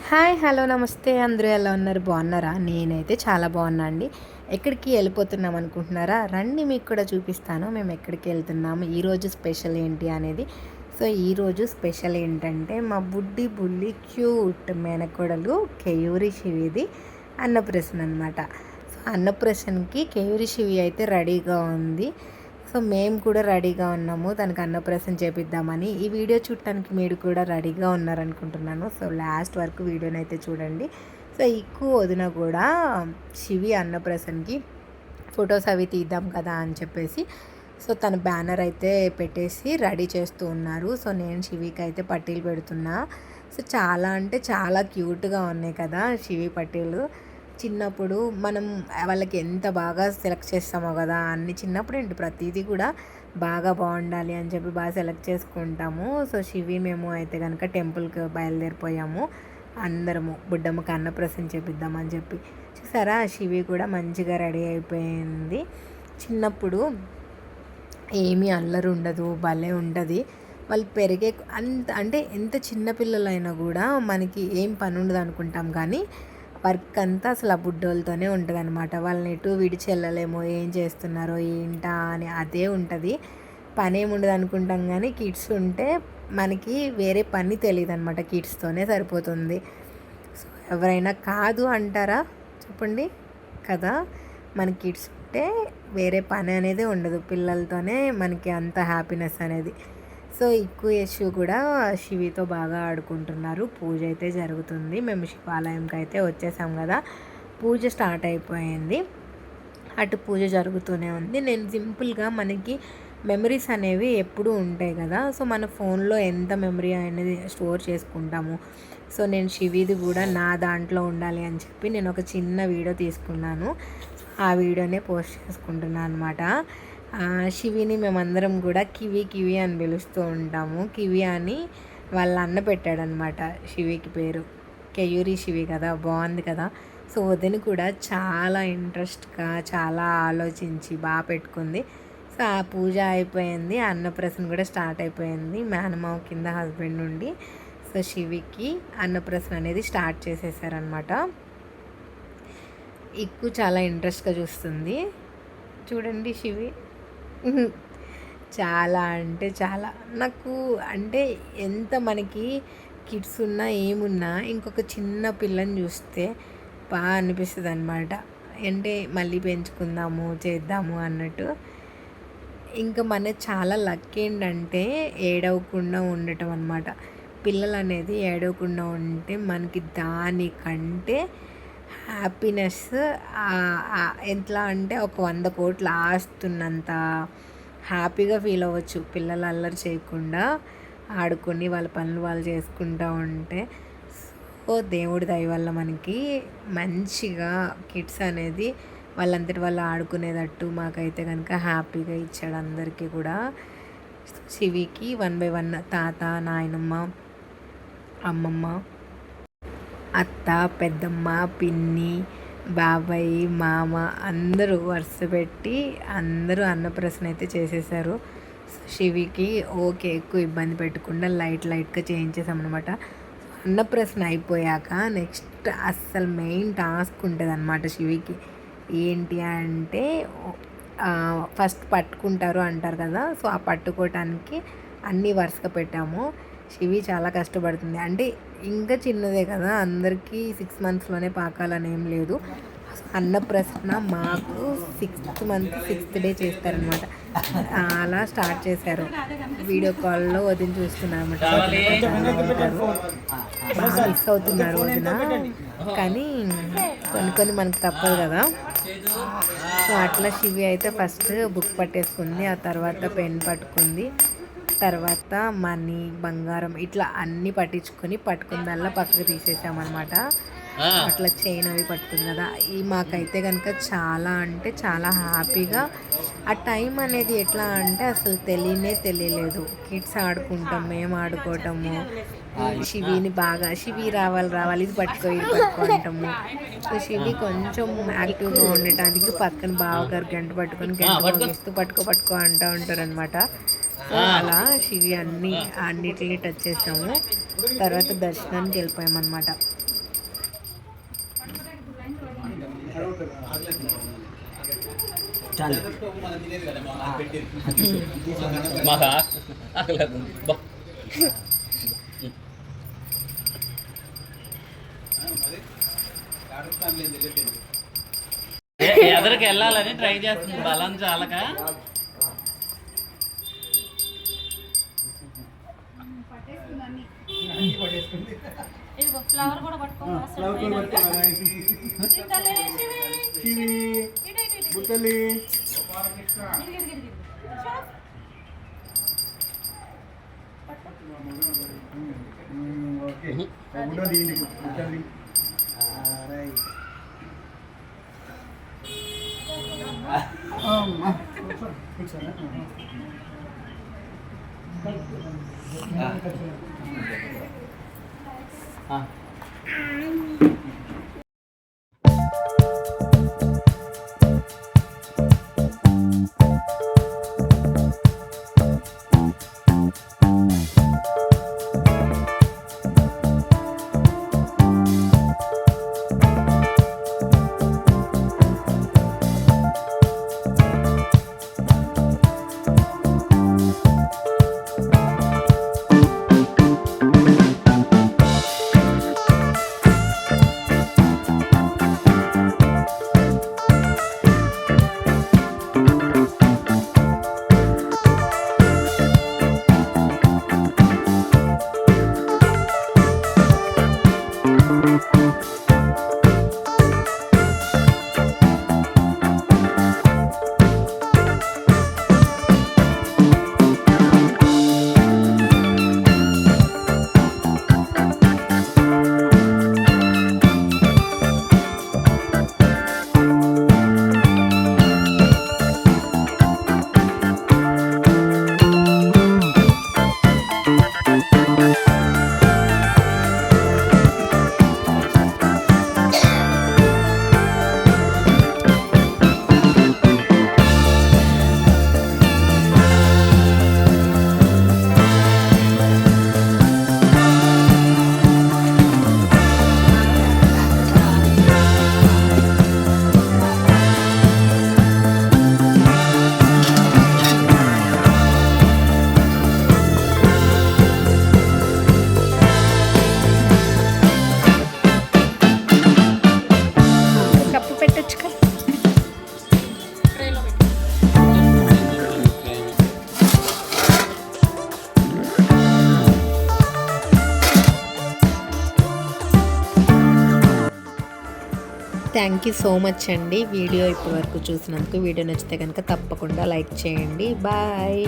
Hi hello నమస్తే అందరూ ఎలా ఉన్నారు బాగున్నారా? నేనైతే చాలా బాగున్నా అండి. ఎక్కడికి వెళ్ళిపోతున్నాం అనుకుంటున్నారా? రండి మీకు కూడా చూపిస్తాను మేము ఎక్కడికి వెళ్తున్నాము, ఈరోజు స్పెషల్ ఏంటి అనేది. సో ఈరోజు స్పెషల్ ఏంటంటే మా బుడ్డి బుల్లి క్యూట్ మేనకోడలు కేయూరి శివిది అన్నప్రాసన అనమాట. సో అన్నప్రాసనకి కేయూరి శివి అయితే రెడీగా ఉంది. సో మేము కూడా రెడీగా ఉన్నాము తనకు అన్నప్రాసన చేపిద్దామని. ఈ వీడియో చూడటానికి మీరు కూడా రెడీగా ఉన్నారనుకుంటున్నాను. సో లాస్ట్ వరకు వీడియోని అయితే చూడండి. సో ఎక్కువ వదిన కూడా శివి అన్నప్రాసనకి ఫొటోస్ అవి తీద్దాం కదా అని చెప్పేసి సో తన బ్యానర్ అయితే పెట్టేసి రెడీ చేస్తూ ఉన్నారు. సో నేను శివికి అయితే పట్టీలు పెడుతున్నా. సో చాలా అంటే చాలా క్యూట్గా ఉన్నాయి కదా శివి పట్టీలు. చిన్నప్పుడు మనం వాళ్ళకి ఎంత బాగా సెలెక్ట్ చేస్తామో కదా, అన్ని చిన్నప్పుడు ఏంటి ప్రతిదీ కూడా బాగా బాగుండాలి అని చెప్పి బాగా సెలెక్ట్ చేసుకుంటాము. సో శివి మేము అయితే కనుక టెంపుల్కి బయలుదేరిపోయాము అందరము, బుడ్డమ్మకి అన్నప్రాసన చేపిద్దామని చెప్పి. చూసారా శివి కూడా మంచిగా రెడీ అయిపోయింది. చిన్నప్పుడు ఏమీ అల్లరి ఉండదు, భలే ఉంటుంది. వాళ్ళు పెరిగే అంత అంటే ఎంత చిన్నపిల్లలైనా కూడా మనకి ఏం పని ఉండదు అనుకుంటాం, కానీ వర్క్ అంతా అసలు ఆ బుడ్డోళ్ళతోనే ఉంటుంది అనమాట. వాళ్ళని ఎటు విడిచి వెళ్ళలేమో, ఏం చేస్తున్నారో ఏంటా అని అదే ఉంటుంది. పని ఏముండదు అనుకుంటాం, కానీ కిడ్స్ ఉంటే మనకి వేరే పని తెలియదు అనమాట. కిడ్స్తోనే సరిపోతుంది. సో ఎవరైనా కాదు అంటారా చెప్పండి కదా, మన కిడ్స్ ఉంటే వేరే పని అనేది ఉండదు. పిల్లలతోనే మనకి అంత హ్యాపీనెస్ అనేది. సో ఎక్కువ యశు కూడా శివితో బాగా ఆడుకుంటున్నారు. పూజ అయితే జరుగుతుంది. మేము శివాలయంకి అయితే వచ్చేసాం కదా, పూజ స్టార్ట్ అయిపోయింది. అటు పూజ జరుగుతూనే ఉంది. నేను సింపుల్గా మనకి మెమరీస్ అనేవి ఎప్పుడూ ఉంటాయి కదా, సో మన ఫోన్లో ఎంత మెమరీ అనేది స్టోర్ చేసుకుంటాము. సో నేను శివిది కూడా నా దాంట్లో ఉండాలి అని చెప్పి నేను ఒక చిన్న వీడియో తీసుకున్నాను. ఆ వీడియోనే పోస్ట్ చేసుకుంటున్నాను అనమాట. శివిని మేమందరం కూడా కివి కివి అని పిలుస్తూ ఉంటాము. కివి అని వాళ్ళ అన్న పెట్టాడనమాట శివికి పేరు. కేయూరి శివి కదా, బాగుంది కదా. సో వదిన కూడా చాలా ఇంట్రెస్ట్గా చాలా ఆలోచించి బాగా పెట్టుకుంది. సో ఆ పూజ అయిపోయింది, అన్నప్రాసన కూడా స్టార్ట్ అయిపోయింది. మేనమావ కింద హస్బెండ్ నుండి సో శివికి అన్నప్రాసన అనేది స్టార్ట్ చేసేసారనమాట. ఎక్కువ చాలా ఇంట్రెస్ట్గా చూస్తుంది. చూడండి శివి చాలా అంటే చాలా నాకు అంటే ఎంత మనకి కిడ్స్ ఉన్నా ఏమున్నా ఇంకొక చిన్న పిల్లని చూస్తే బాగా అనిపిస్తుంది అనమాట. అంటే మళ్ళీ పెంచుకుందాము చేద్దాము అన్నట్టు. ఇంకా మన చాలా లక్ ఏంటంటే ఏడవకుండా ఉండటం అనమాట. పిల్లలు అనేది ఏడవకుండా ఉంటే మనకి దానికంటే హ్యాపీనెస్ ఎట్లా అంటే ఒక 100 కోట్లు ఆస్తున్నంత హ్యాపీగా ఫీల్ అవ్వచ్చు. పిల్లలు అల్లరి చేయకుండా ఆడుకొని వాళ్ళ పనులు వాళ్ళు చేసుకుంటూ ఉంటే. సో దేవుడి దయ వల్ల మనకి మంచిగా కిడ్స్ అనేది వాళ్ళంతటి వాళ్ళు ఆడుకునేటట్టు మాకైతే కనుక హ్యాపీగా ఇచ్చాడు అందరికీ కూడా. శివికి 1 by 1 తాత, నాయనమ్మ, అమ్మమ్మ, అత్త, పెద్దమ్మ, పిన్ని, బాబాయ్, మామ అందరూ వరుస పెట్టి అందరూ అన్నప్రాసన అయితే చేసేసారు. శివికి ఓకే ఎక్కువ ఇబ్బంది పెట్టకుండా లైట్గా చేయించేసామన్నమాట. అన్నప్రాసన అయిపోయాక నెక్స్ట్ అస్సలు మెయిన్ టాస్క్ ఉంటుంది అనమాట శివికి. ఏంటి అంటే ఫస్ట్ పట్టుకుంటారు అంటారు కదా, సో ఆ పట్టుకోవటానికి అన్నీ వరుసగా పెట్టాము. శివి చాలా కష్టపడుతుంది. అంటే ఇంకా చిన్నదే కదా, అందరికీ 6 monthsలోనే పాకాలని ఏం లేదు. అన్నప్రాసన మాకు 6th month 6th day చేస్తారనమాట. అలా స్టార్ట్ చేశారు. వీడియో కాల్లో వదిన చూస్తున్నారు అనమాట. బాగా మిస్ అవుతున్నారు వదిన, కానీ కొన్ని మనకు తప్పదు కదా. సో అట్లా శివి అయితే ఫస్ట్ బుక్ పట్టేసుకుంది, ఆ తర్వాత పెన్ పట్టుకుంది, తర్వాత మనీ, బంగారం ఇట్లా అన్నీ పట్టుకుందల్లా పక్కకు తీసేసామన్నమాట. అట్లా చైన్ అవి పట్టుకుంది కదా. ఈ మాకైతే కనుక చాలా అంటే చాలా హ్యాపీగా ఆ టైం అనేది ఎట్లా అంటే అసలు తెలియలేదు. కిడ్స్ ఆడుకుంటాం, మేము ఆడుకోవటము, శివిని బాగా శివి రావాలి ఇది పట్టుకో అంటాము. సో శివి కొంచెం యాక్టివ్గా ఉండటానికి పక్కన బావగారు గంట పట్టుకొని గంట పట్టుకో అంటూ ఉంటారనమాట. సో అలా శివి అన్నిటిని టచ్ చేసాము. తర్వాత దర్శనానికి వెళ్ళిపోయామన్నమాట. చాలు ఎదరికి వెళ్ళాలని ట్రై చేస్తుంది బలం చాలక. ఫ్లవర్ కూడా థ్యాంక్ యూ సో మచ్ అండి. వీడియో ఇప్పటివరకు చూసినందుకు. వీడియో నచ్చితే కనుక తప్పకుండా లైక్ చేయండి. బాయ్.